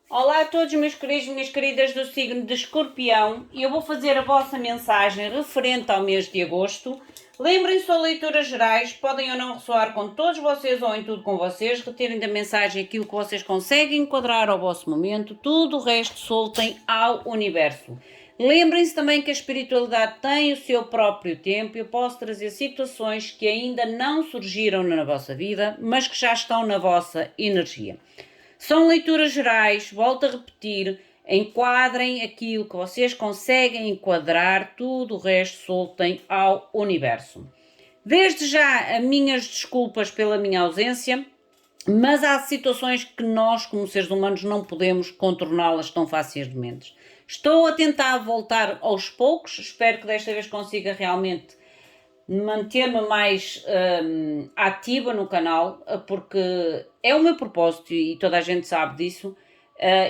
Olá a todos, meus queridos e minhas queridas do signo de Escorpião, e eu vou fazer a vossa mensagem referente ao mês de agosto. Lembrem-se, são leituras gerais, podem ou não ressoar com todos vocês ou em tudo com vocês, retirem da mensagem aquilo que vocês conseguem enquadrar ao vosso momento, tudo o resto soltem ao universo. Lembrem-se também que a espiritualidade tem o seu próprio tempo e eu posso trazer situações que ainda não surgiram na vossa vida, mas que já estão na vossa energia. São leituras gerais, volto a repetir, enquadrem aquilo que vocês conseguem enquadrar, tudo o resto soltem ao universo. Desde já, as minhas desculpas pela minha ausência, mas há situações que nós, como seres humanos, não podemos contorná-las tão facilmente. Estou a tentar voltar aos poucos, espero que desta vez consiga realmente manter-me mais ativa no canal, porque é o meu propósito e toda a gente sabe disso,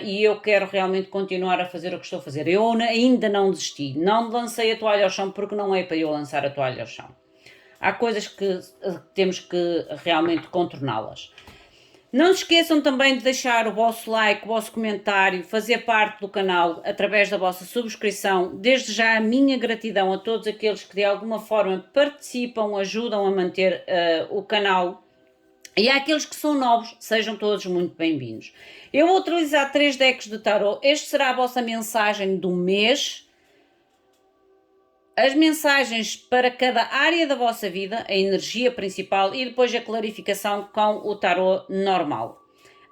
e eu quero realmente continuar a fazer o que estou a fazer. Eu ainda não desisti, não lancei a toalha ao chão porque não é para eu lançar a toalha ao chão. Há coisas que temos que realmente contorná-las. Não se esqueçam também de deixar o vosso like, o vosso comentário, fazer parte do canal através da vossa subscrição. Desde já a minha gratidão a todos aqueles que de alguma forma participam, ajudam a manter o canal. E àqueles que são novos, sejam todos muito bem-vindos. Eu vou utilizar 3 decks de tarot. Este será a vossa mensagem do mês. As mensagens para cada área da vossa vida, a energia principal e depois a clarificação com o tarot normal.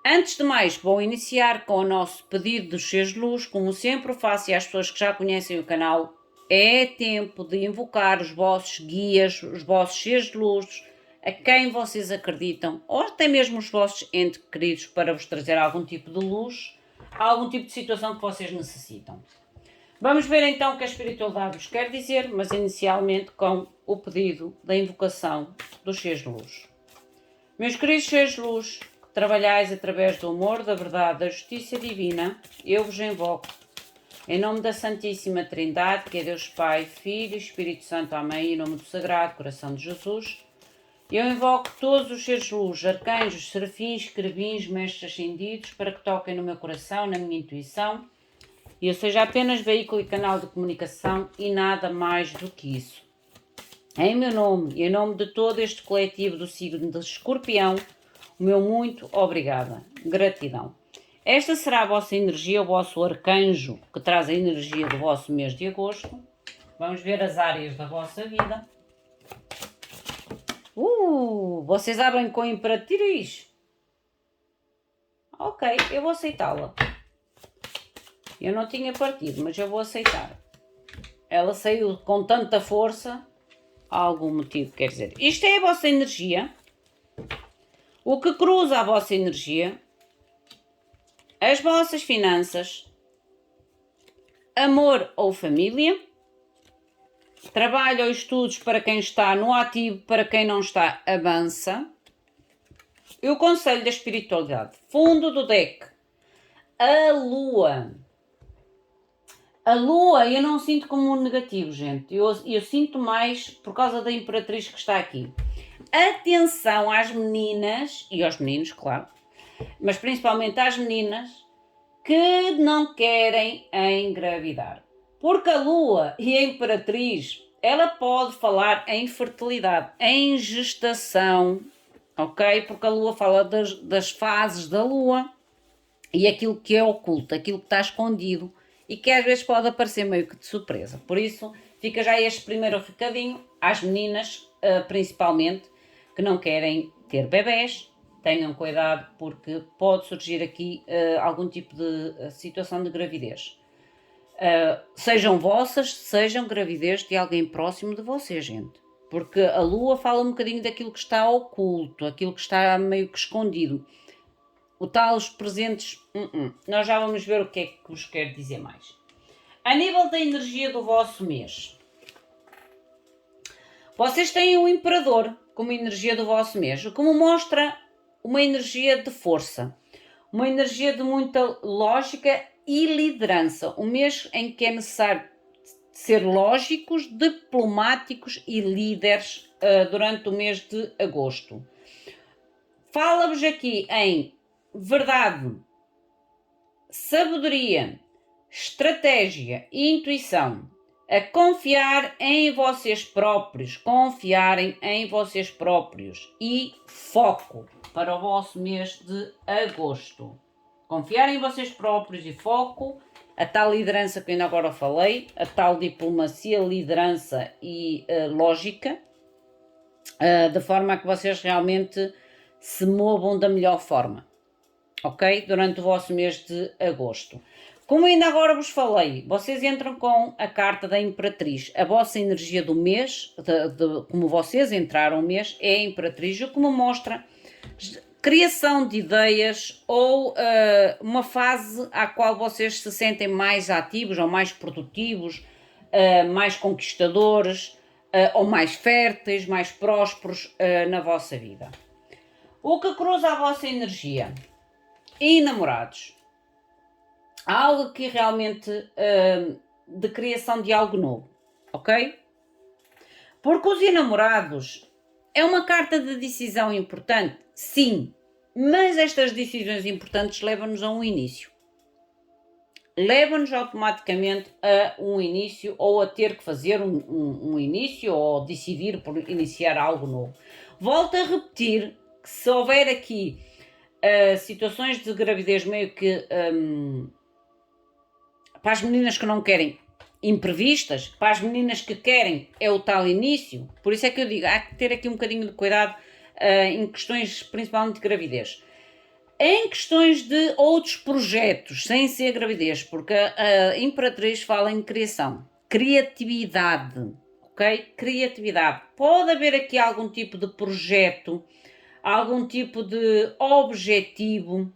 Antes de mais, vou iniciar com o nosso pedido dos seres de luz, como sempre faço, e às pessoas que já conhecem o canal, é tempo de invocar os vossos guias, os vossos seres de luz, a quem vocês acreditam, ou até mesmo os vossos entes queridos, para vos trazer algum tipo de luz, algum tipo de situação que vocês necessitam. Vamos ver então o que a espiritualidade vos quer dizer, mas inicialmente com o pedido da invocação dos seres de luz. Meus queridos seres de luz, que trabalhais através do amor, da verdade, da justiça divina, eu vos invoco, em nome da Santíssima Trindade, que é Deus Pai, Filho e Espírito Santo, amém, em nome do Sagrado Coração de Jesus, eu invoco todos os seres de luz, arcanjos, serafins, querubins, mestres ascendidos, para que toquem no meu coração, na minha intuição, e eu seja apenas veículo e canal de comunicação e nada mais do que isso. Em meu nome e em nome de todo este coletivo do signo de Escorpião, o meu muito obrigada. Gratidão. Esta será a vossa energia, o vosso arcanjo que traz a energia do vosso mês de agosto. Vamos ver as áreas da vossa vida. Vocês abrem com a Imperatriz? Ok, eu vou aceitá-la. Eu não tinha partido, mas eu vou aceitar. Ela saiu com tanta força, há algum motivo, quer dizer. Isto é a vossa energia. O que cruza a vossa energia, as vossas finanças, amor ou família, trabalho ou estudos para quem está no ativo, para quem não está, avança. E o conselho da espiritualidade. Fundo do deck. A lua. A lua eu não sinto como um negativo, gente. Eu sinto mais por causa da imperatriz que está aqui. Atenção às meninas, e aos meninos, claro, mas principalmente às meninas, que não querem engravidar. Porque a lua e a imperatriz, ela pode falar em fertilidade, em gestação, ok? Porque a lua fala das fases da lua e aquilo que é oculto, aquilo que está escondido e que às vezes pode aparecer meio que de surpresa. Por isso, fica já este primeiro recadinho às meninas, principalmente, que não querem ter bebés. Tenham cuidado porque pode surgir aqui algum tipo de situação de gravidez. Sejam vossas, sejam gravidez de alguém próximo de vocês, gente. Porque a lua fala um bocadinho daquilo que está oculto, aquilo que está meio que escondido. O tal, os presentes, nós já vamos ver o que é que vos quero dizer mais. A nível da energia do vosso mês, vocês têm o Imperador como energia do vosso mês, como mostra uma energia de força, uma energia de muita lógica e liderança. Um mês em que é necessário ser lógicos, diplomáticos e líderes durante o mês de agosto. Fala-vos aqui em verdade, sabedoria, estratégia e intuição, a confiar em vocês próprios, confiarem em vocês próprios e foco para o vosso mês de agosto. Confiarem em vocês próprios e foco, a tal liderança que ainda agora falei, a tal diplomacia, liderança e lógica, de forma a que vocês realmente se movam da melhor forma, ok? Durante o vosso mês de agosto. Como ainda agora vos falei, vocês entram com a carta da Imperatriz. A vossa energia do mês, como vocês entraram o mês, é a Imperatriz, o que me mostra criação de ideias ou uma fase à qual vocês se sentem mais ativos ou mais produtivos, mais conquistadores ou mais férteis, mais prósperos na vossa vida. O que cruza a vossa energia? E namorados. Há algo aqui realmente de criação de algo novo, ok? Porque os enamorados é uma carta de decisão importante, sim, mas estas decisões importantes levam-nos a um início. Levam-nos automaticamente a um início ou a ter que fazer um início ou decidir por iniciar algo novo. Volto a repetir que se houver aqui situações de gravidez meio que para as meninas que não querem imprevistas, para as meninas que querem é o tal início, por isso é que eu digo, há que ter aqui um bocadinho de cuidado em questões principalmente de gravidez. Em questões de outros projetos, sem ser gravidez, porque a Imperatriz fala em criação, criatividade, ok? Criatividade. Pode haver aqui algum tipo de projeto, algum tipo de objetivo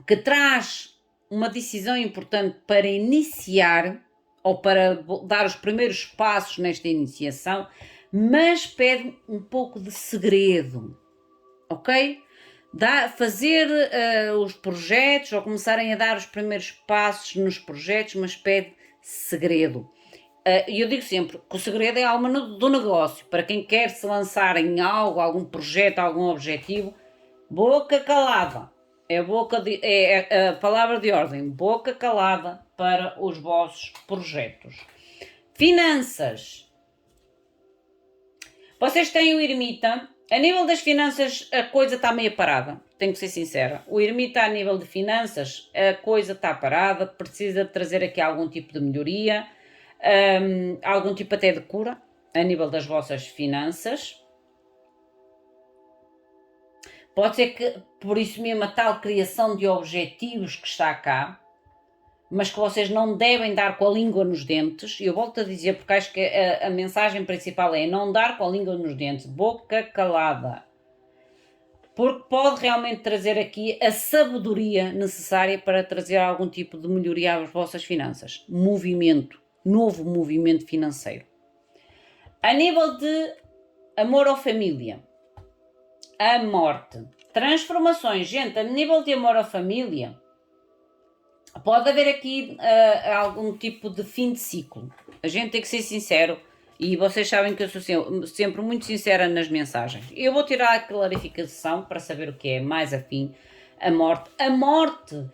que traz uma decisão importante para iniciar ou para dar os primeiros passos nesta iniciação, mas pede um pouco de segredo, ok? Fazer os projetos ou começarem a dar os primeiros passos nos projetos, mas pede segredo. E eu digo sempre que o segredo é a alma do negócio. Para quem quer se lançar em algo, algum projeto, algum objetivo, boca calada. É a palavra de ordem, boca calada para os vossos projetos. Finanças. Vocês têm o ermita. A nível das finanças, a coisa está meio parada. Tenho que ser sincera. O ermita, a nível de finanças, a coisa está parada. Precisa de trazer aqui algum tipo de melhoria. Algum tipo até de cura a nível das vossas finanças. Pode ser que, por isso mesmo, a tal criação de objetivos que está cá, mas que vocês não devem dar com a língua nos dentes. E eu volto a dizer, porque acho que a mensagem principal é não dar com a língua nos dentes, boca calada. Porque pode realmente trazer aqui a sabedoria necessária para trazer algum tipo de melhoria às vossas finanças. Movimento, novo movimento financeiro. A nível de amor ou família, a morte, transformações, gente, a nível de amor ou família, pode haver aqui algum tipo de fim de ciclo. A gente tem que ser sincero e vocês sabem que eu sou sempre muito sincera nas mensagens. Eu vou tirar a clarificação para saber o que é mais afim. A morte. A morte.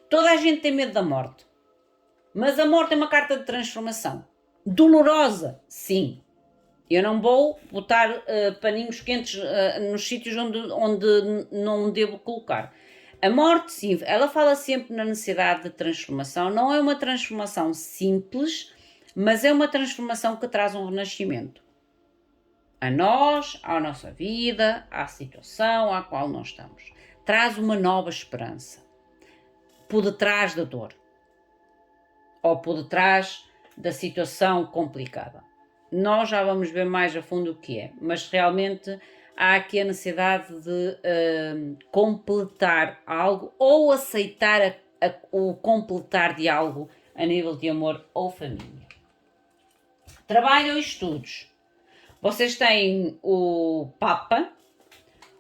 Toda a gente tem medo da morte. Mas a morte é uma carta de transformação. Dolorosa, sim. Eu não vou botar paninhos quentes nos sítios onde não devo colocar. A morte, sim, ela fala sempre na necessidade de transformação. Não é uma transformação simples, mas é uma transformação que traz um renascimento. A nós, à nossa vida, à situação à qual nós estamos. Traz uma nova esperança. Por detrás da dor. Ou por detrás da situação complicada. Nós já vamos ver mais a fundo o que é, mas realmente há aqui a necessidade de completar algo ou aceitar o completar de algo a nível de amor ou família. Trabalho ou estudos. Vocês têm o Papa,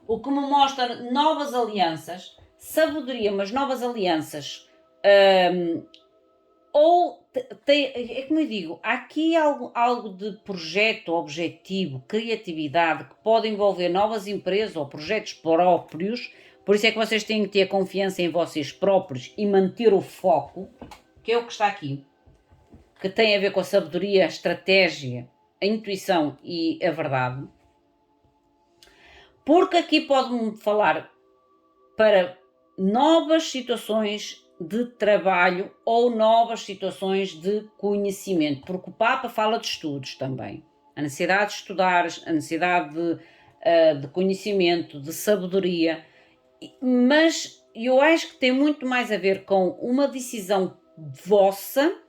o que me mostra novas alianças, sabedoria, mas novas alianças. É como eu digo, há aqui algo de projeto, objetivo, criatividade que pode envolver novas empresas ou projetos próprios Por isso é que vocês têm que ter confiança em vocês próprios e manter o foco, que é o que está aqui, que tem a ver com a sabedoria, a estratégia, a intuição e a verdade. Porque aqui pode-me falar para novas situações de trabalho ou novas situações de conhecimento, porque o Papa fala de estudos também. A necessidade de estudar, a necessidade de conhecimento, de sabedoria, mas eu acho que tem muito mais a ver com uma decisão vossa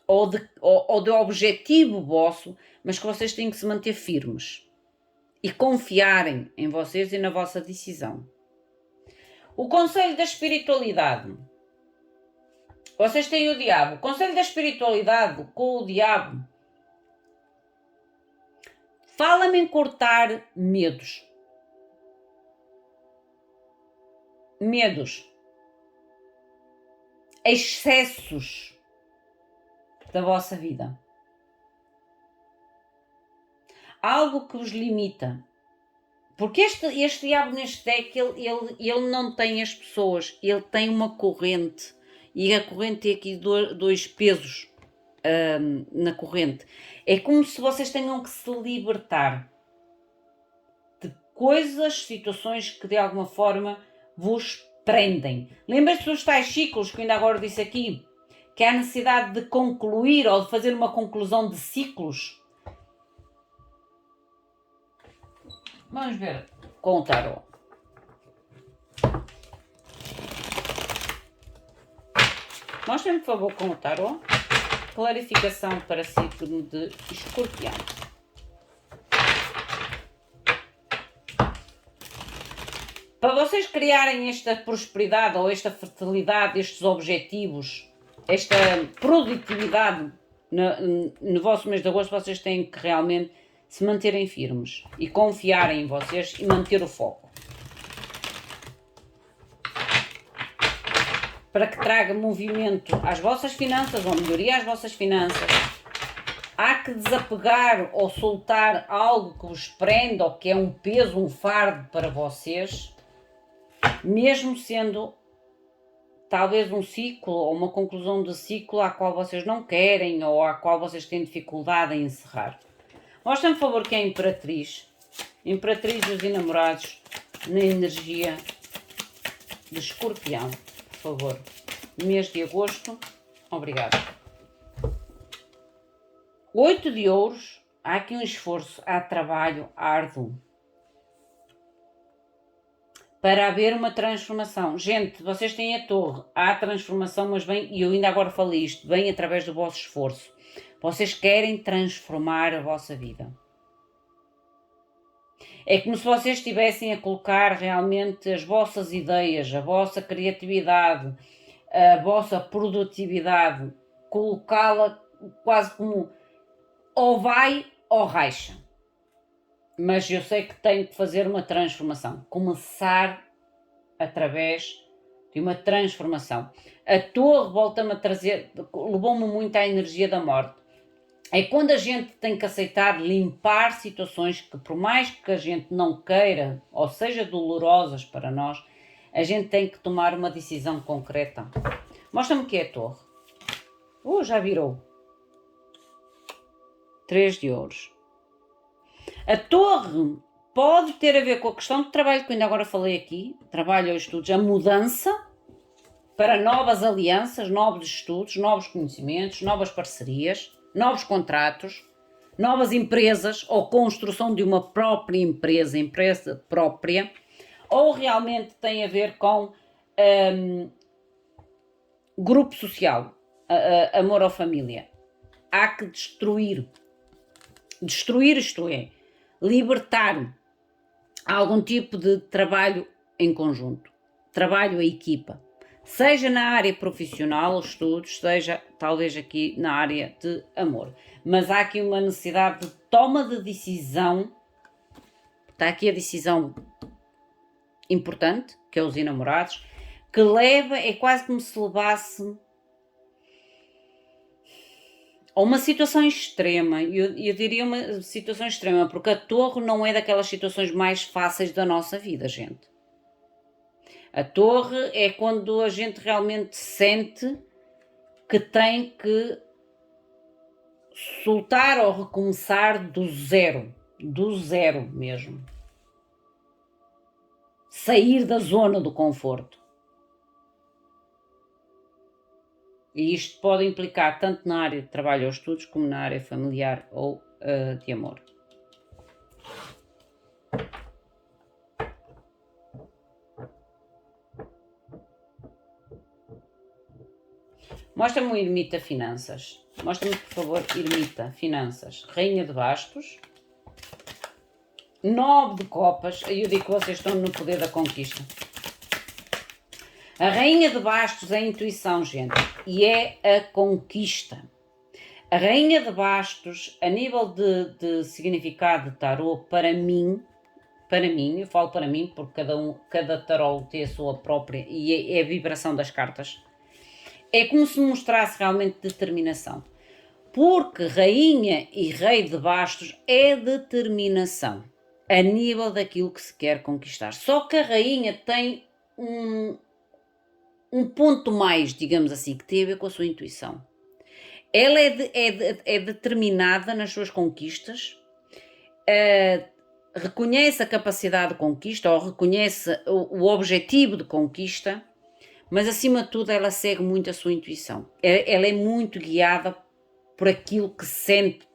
ou de objetivo vosso, mas que vocês têm que se manter firmes e confiarem em vocês e na vossa decisão. O conselho da espiritualidade. Vocês têm o diabo. O conselho da espiritualidade com o diabo fala-me em cortar medos. Medos. Excessos da vossa vida. Algo que vos limita. Porque este diabo neste deck, ele não tem as pessoas, ele tem uma corrente. E a corrente tem aqui dois pesos na corrente. É como se vocês tenham que se libertar de coisas, situações que de alguma forma vos prendem. Lembrem-se dos tais ciclos que eu ainda agora disse aqui, que há necessidade de concluir ou de fazer uma conclusão de ciclos. Vamos ver com o tarot. Mostrem-me, por favor, com o tarot. Clarificação para signo de Escorpião. Para vocês criarem esta prosperidade ou esta fertilidade, estes objetivos, esta produtividade no vosso mês de agosto, vocês têm que realmente se manterem firmes e confiarem em vocês e manter o foco. Para que traga movimento às vossas finanças ou melhoria às vossas finanças. Há que desapegar ou soltar algo que vos prende ou que é um peso, um fardo para vocês, mesmo sendo talvez um ciclo ou uma conclusão de ciclo à qual vocês não querem ou à qual vocês têm dificuldade em encerrar. Mostra-me, por favor, que é a Imperatriz. Imperatriz dos Enamorados na energia de Escorpião. Por favor. Mês de agosto. Obrigada. 8 de ouros. Há aqui um esforço. Há trabalho árduo. Para haver uma transformação. Gente, vocês têm a torre. Há transformação, mas vem, e eu ainda agora falei isto, vem através do vosso esforço. Vocês querem transformar a vossa vida. É como se vocês estivessem a colocar realmente as vossas ideias, a vossa criatividade, a vossa produtividade, colocá-la quase como ou vai ou raixa. Mas eu sei que tenho que fazer uma transformação. Começar através de uma transformação. A torre volta-me a trazer, levou-me muito à energia da morte. É quando a gente tem que aceitar limpar situações que, por mais que a gente não queira, ou seja dolorosas para nós, a gente tem que tomar uma decisão concreta. Mostra-me o que é a torre. Já virou. 3 de ouros. A torre pode ter a ver com a questão de trabalho que eu ainda agora falei aqui, trabalho ou estudos, a mudança para novas alianças, novos estudos, novos conhecimentos, novas parcerias, novos contratos, novas empresas ou construção de uma própria empresa própria, ou realmente tem a ver com grupo social, amor ou família. Há que destruir isto é, libertar algum tipo de trabalho em conjunto, trabalho em equipa, seja na área profissional, estudos, seja talvez aqui na área de amor. Mas há aqui uma necessidade de toma de decisão, está aqui a decisão importante, que é os enamorados, que leva, é quase como se levasse a uma situação extrema, eu diria uma situação extrema, porque a torre não é daquelas situações mais fáceis da nossa vida, gente. A torre é quando a gente realmente sente que tem que soltar ou recomeçar do zero mesmo. Sair da zona do conforto. E isto pode implicar tanto na área de trabalho ou estudos, como na área familiar ou de amor. Mostra-me o Ermita Finanças. Mostra-me, por favor, Ermita Finanças. Rainha de Bastos. 9 de Copas. Aí eu digo que vocês estão no poder da conquista. A Rainha de Bastos é a intuição, gente. E é a conquista. A Rainha de Bastos, a nível de significado de tarô, para mim, eu falo para mim, porque cada tarô tem a sua própria, e é a vibração das cartas, é como se mostrasse realmente determinação. Porque Rainha e Rei de Bastos é determinação, a nível daquilo que se quer conquistar. Só que a Rainha tem um ponto mais, digamos assim, que tem a ver com a sua intuição. Ela é determinada nas suas conquistas, reconhece a capacidade de conquista ou reconhece o objetivo de conquista, mas acima de tudo ela segue muito a sua intuição. Ela é muito guiada por aquilo que sente,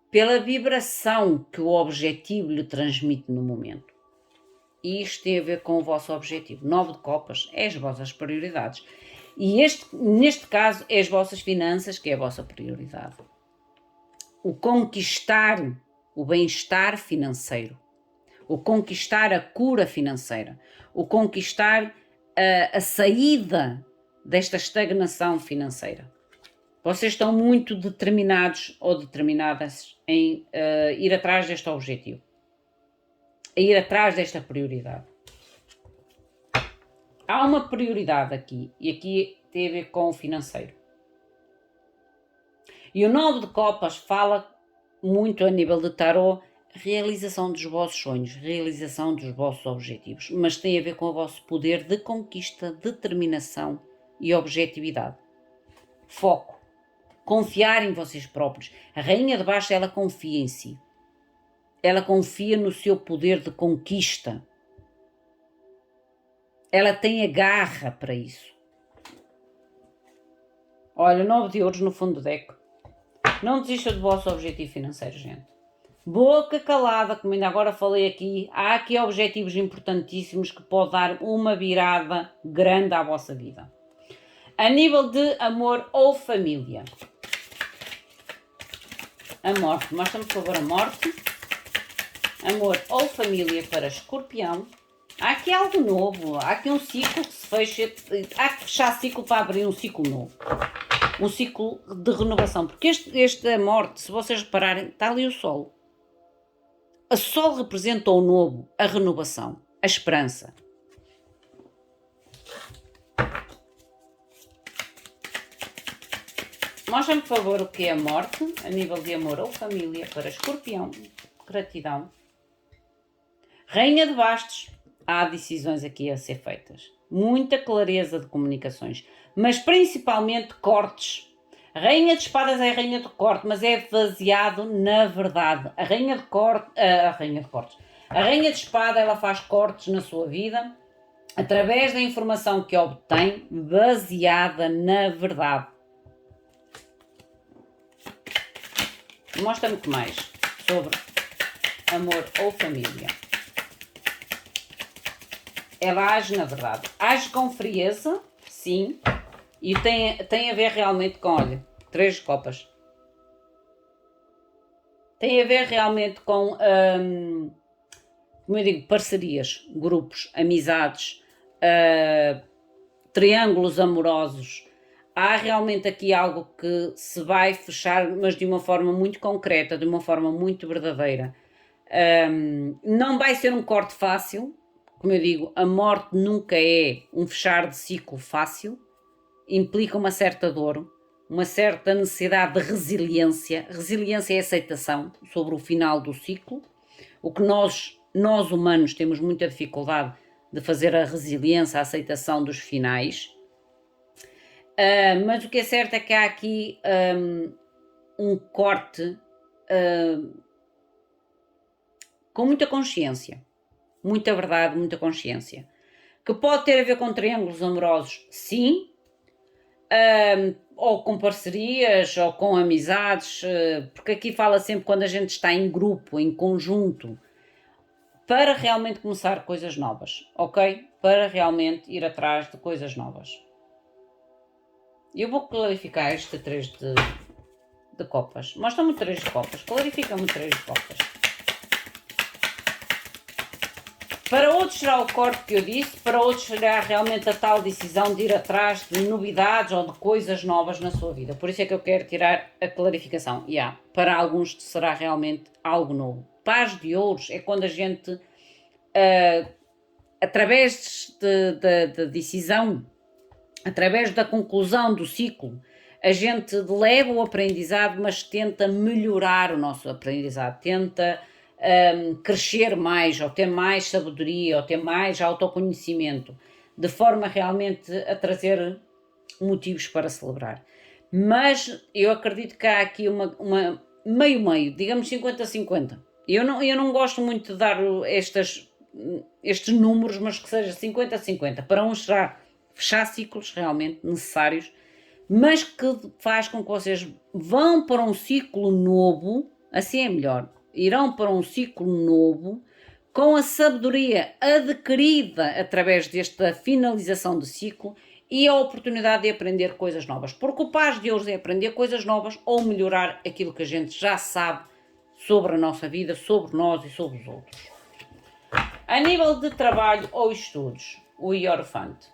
pela vibração que o objetivo lhe transmite no momento. E isto tem a ver com o vosso objetivo. 9 de Copas é as vossas prioridades. E neste caso é as vossas finanças que é a vossa prioridade. O conquistar o bem-estar financeiro. O conquistar a cura financeira. O conquistar a saída desta estagnação financeira. Vocês estão muito determinados ou determinadas em ir atrás deste objetivo. A ir atrás desta prioridade. Há uma prioridade aqui, e aqui tem a ver com o financeiro. E o 9 de Copas fala muito a nível de tarô, realização dos vossos sonhos, realização dos vossos objetivos, mas tem a ver com o vosso poder de conquista, determinação e objetividade. Foco. Confiar em vocês próprios. A Rainha de Bastos, ela confia em si. Ela confia no seu poder de conquista. Ela tem a garra para isso. Olha, 9 de ouros no fundo do deck. Não desista do vosso objetivo financeiro, gente. Boca calada, como ainda agora falei aqui, há aqui objetivos importantíssimos que podem dar uma virada grande à vossa vida. A nível de amor ou família. A morte. Mostra-me, por favor, a morte. Amor ou família para Escorpião. Há aqui algo novo, há aqui um ciclo que se fecha, há que fechar ciclo para abrir um ciclo novo. Um ciclo de renovação, porque esta morte, se vocês repararem, está ali o Sol. O Sol representa o novo, a renovação, a esperança. Mostra-me, por favor, o que é a morte, a nível de amor ou família para Escorpião. Gratidão. Rainha de Bastos. Há decisões aqui a ser feitas. Muita clareza de comunicações, mas principalmente cortes. A Rainha de Espadas é a Rainha de Corte, mas é baseado na verdade. A Rainha de Corte, a Rainha de Cortes. A Rainha de Espada, ela faz cortes na sua vida através da informação que obtém, baseada na verdade. Mostra-me mais sobre amor ou família. Ela age na verdade. Age com frieza, sim, e tem a ver realmente com, olha, 3 de copas. Tem a ver realmente com, como eu digo, parcerias, grupos, amizades, triângulos amorosos. Há realmente aqui algo que se vai fechar, mas de uma forma muito concreta, de uma forma muito verdadeira. Não vai ser um corte fácil. Como eu digo, a morte nunca é um fechar de ciclo fácil, implica uma certa dor, uma certa necessidade de resiliência. Resiliência é aceitação sobre o final do ciclo. O que nós humanos temos muita dificuldade de fazer a resiliência, a aceitação dos finais. Mas o que é certo é que há aqui um corte com muita consciência, muita verdade, muita consciência, que pode ter a ver com triângulos amorosos, sim, ou com parcerias, ou com amizades, porque aqui fala sempre quando a gente está em grupo, em conjunto, para realmente começar coisas novas, ok? Para realmente ir atrás de coisas novas. Eu vou clarificar este 3 de copas. Mostra-me o 3 de copas, clarifica-me o 3 de copas. Para outros será o corte que eu disse, para outros será realmente a tal decisão de ir atrás de novidades ou de coisas novas na sua vida. Por isso é que eu quero tirar a clarificação. Para alguns será realmente algo novo. Paz de ouros é quando a gente, através da decisão, através da conclusão do ciclo, a gente leva o aprendizado, mas tenta melhorar o nosso aprendizado, tenta crescer mais, ou ter mais sabedoria, ou ter mais autoconhecimento, de forma realmente a trazer motivos para celebrar. Mas eu acredito que há aqui uma meio-meio, digamos 50-50. Eu não gosto muito de dar estes números, mas que seja 50-50. Para uns será fechar ciclos realmente necessários, mas que faz com que vocês vão para um ciclo novo, assim é melhor, irão para um ciclo novo, com a sabedoria adquirida através desta finalização de ciclo e a oportunidade de aprender coisas novas. Porque o Paz de Ouros é aprender coisas novas ou melhorar aquilo que a gente já sabe sobre a nossa vida, sobre nós e sobre os outros. A nível de trabalho ou estudos, o Hierophante.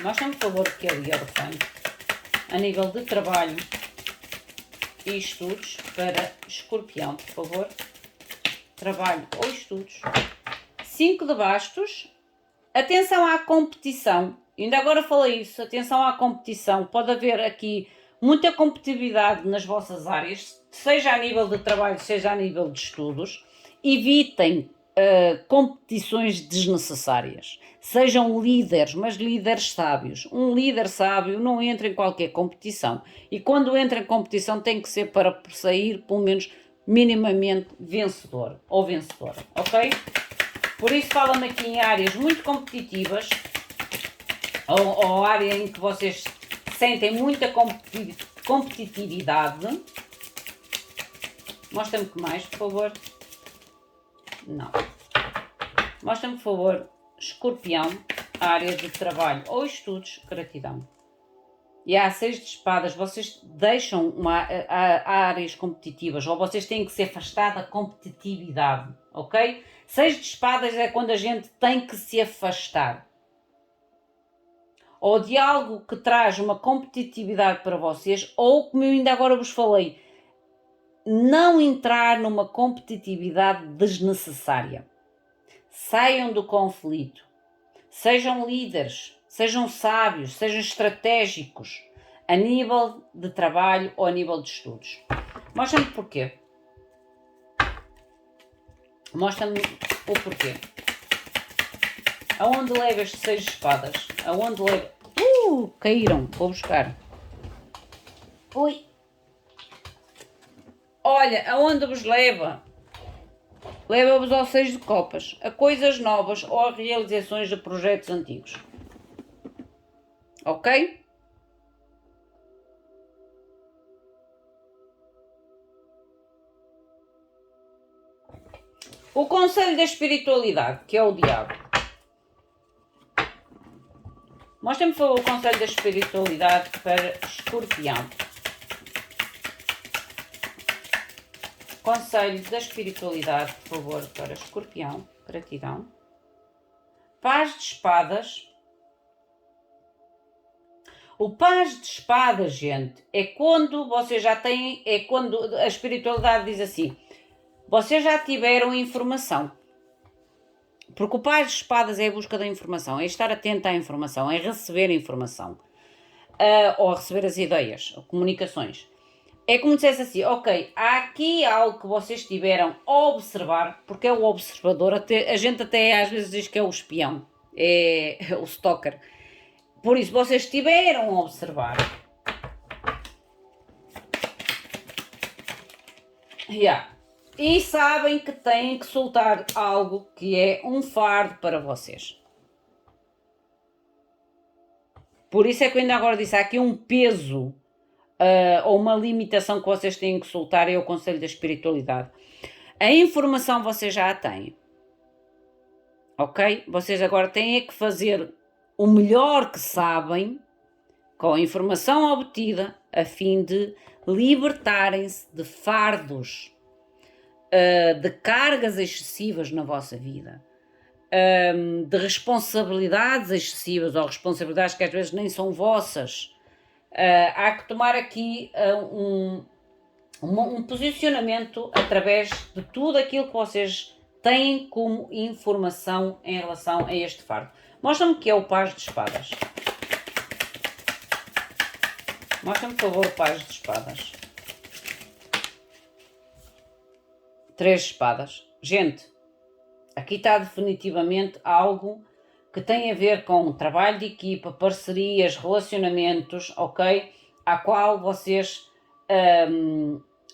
Mostra-me, por favor, o que é o Hierophante. A nível de trabalho e estudos para Escorpião, por favor. Trabalho ou estudos. 5 de bastos. Atenção à competição. Ainda agora falei isso. Atenção à competição. Pode haver aqui muita competitividade nas vossas áreas, seja a nível de trabalho, seja a nível de estudos. Evitem competições desnecessárias. Sejam líderes, mas líderes sábios. Um líder sábio não entra em qualquer competição. E quando entra em competição tem que ser para sair, pelo menos, minimamente vencedor ou vencedora, ok? Por isso fala-me aqui em áreas muito competitivas, ou área em que vocês sentem muita competitividade. Mostra-me que mais, por favor. Não. Mostra-me, por favor, Escorpião, área de trabalho ou estudos, gratidão. E há 6 de espadas, vocês deixam áreas competitivas, ou vocês têm que se afastar da competitividade, ok? 6 de espadas é quando a gente tem que se afastar. Ou de algo que traz uma competitividade para vocês, ou, como eu ainda agora vos falei, não entrar numa competitividade desnecessária. Saiam do conflito. Sejam líderes, sejam sábios, sejam estratégicos a nível de trabalho ou a nível de estudos. Mostra-me porquê. Mostra-me o porquê. Aonde leva estes 6 de espadas? Aonde leva... caíram. Vou buscar. Ui. Olha, aonde vos leva? Leva-vos ao 6 de copas, a coisas novas ou a realizações de projetos antigos. Ok? O conselho da espiritualidade, que é o diabo. Mostra-me, por favor, o conselho da espiritualidade para Escorpião. Conselho da espiritualidade, por favor, para Escorpião. Gratidão. Paz de espadas. O paz de espadas, gente, é quando vocês já têm... É quando a espiritualidade diz assim... Vocês já tiveram informação. Porque o paz de espadas é a busca da informação. É estar atento à informação. É receber informação. ou a receber as ideias, comunicações. É como dissesse assim, ok, há aqui algo que vocês tiveram a observar, porque é o observador, a gente até às vezes diz que é o espião, é o stalker. Por isso, vocês tiveram a observar. E sabem que têm que soltar algo que é um fardo para vocês. Por isso é que eu ainda agora disse, há aqui um peso ou uma limitação que vocês têm que soltar, é o conselho da espiritualidade. A informação vocês já a têm, ok? Vocês agora têm é que fazer o melhor que sabem com a informação obtida a fim de libertarem-se de fardos, de cargas excessivas na vossa vida, de responsabilidades excessivas ou responsabilidades que às vezes nem são vossas. Há que tomar aqui um posicionamento através de tudo aquilo que vocês têm como informação em relação a este fardo. Mostra-me que é o Paz de Espadas. Mostra-me, por favor, o Paz de Espadas. 3 espadas. Gente, aqui está definitivamente algo que tem a ver com trabalho de equipa, parcerias, relacionamentos, ok? A qual vocês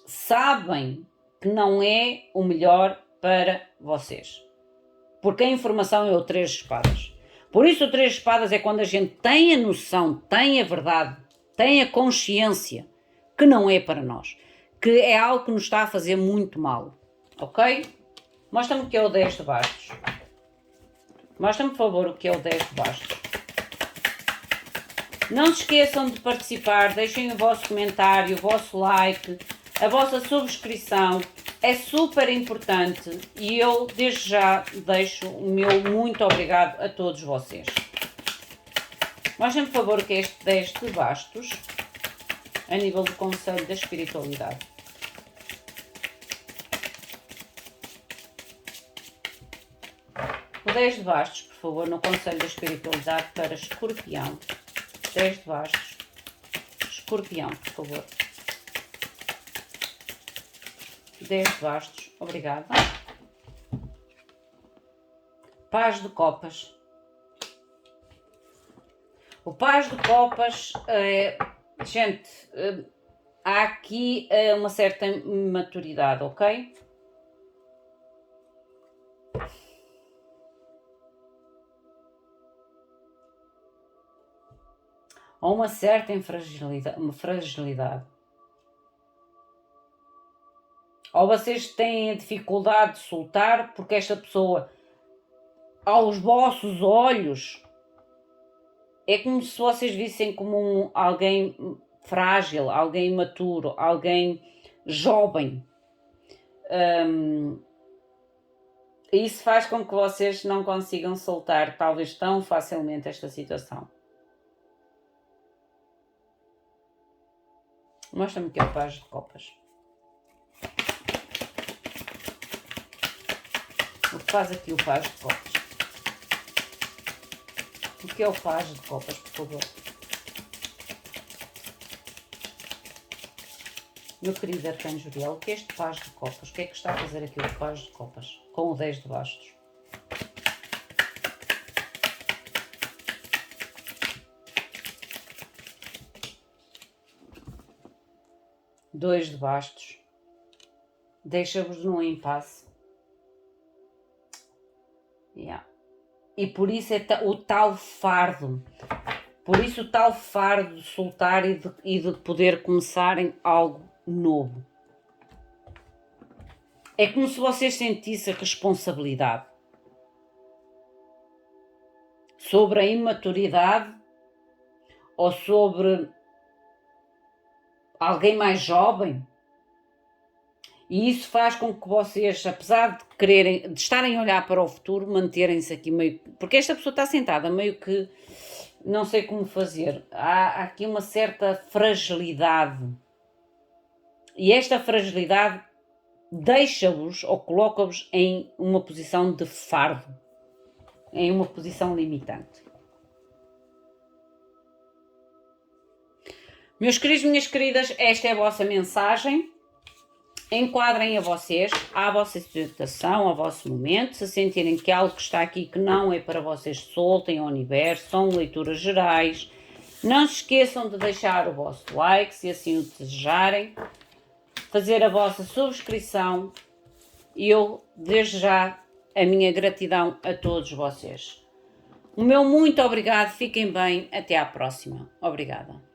sabem que não é o melhor para vocês. Porque a informação é o 3 de espadas. Por isso o 3 de espadas é quando a gente tem a noção, tem a verdade, tem a consciência que não é para nós. Que é algo que nos está a fazer muito mal. Ok? Mostra-me o que é o 10 de bastos. Mostra-me, por favor, o que é o 10 de bastos. Não se esqueçam de participar, deixem o vosso comentário, o vosso like, a vossa subscrição. É super importante e eu, desde já, deixo o meu muito obrigado a todos vocês. Mostrem, por favor, o que é este 10 de bastos, a nível do conselho da espiritualidade. O 10 de bastos, por favor, no conselho da espiritualidade para Escorpião. 10 de bastos, Escorpião, por favor. 10 de bastos, obrigada. Paz de copas. O Paz de copas, gente, há aqui uma certa maturidade, ok? Ou uma certa fragilidade. Ou vocês têm dificuldade de soltar porque esta pessoa, aos vossos olhos, é como se vocês vissem como alguém frágil, alguém imaturo, alguém jovem. Isso faz com que vocês não consigam soltar talvez tão facilmente esta situação. Mostra-me que é o Paz de copas. O que faz aqui o Paz de copas? O que é o Paz de copas, por favor? Meu querido Arcanjo Uriel, o que é este Paz de copas? O que é que está a fazer aqui o Paz de copas? Com o 10 de bastos. Dois de bastos. Deixa-vos num impasse. E por isso é o tal fardo. Por isso o tal fardo de soltar e de poder começarem algo novo. É como se vocês sentissem responsabilidade sobre a imaturidade ou sobre alguém mais jovem. E isso faz com que vocês, apesar de quererem, de estarem a olhar para o futuro, manterem-se aqui meio... Porque esta pessoa está sentada meio que... Não sei como fazer. Há aqui uma certa fragilidade. E esta fragilidade deixa-vos ou coloca-vos em uma posição de fardo. Em uma posição limitante. Meus queridos, minhas queridas, esta é a vossa mensagem. Enquadrem a vocês, à vossa situação, ao vosso momento. Se sentirem que algo que está aqui que não é para vocês, soltem ao universo. São leituras gerais. Não se esqueçam de deixar o vosso like, se assim o desejarem. Fazer a vossa subscrição. E eu, desde já, a minha gratidão a todos vocês. O meu muito obrigado. Fiquem bem. Até à próxima. Obrigada.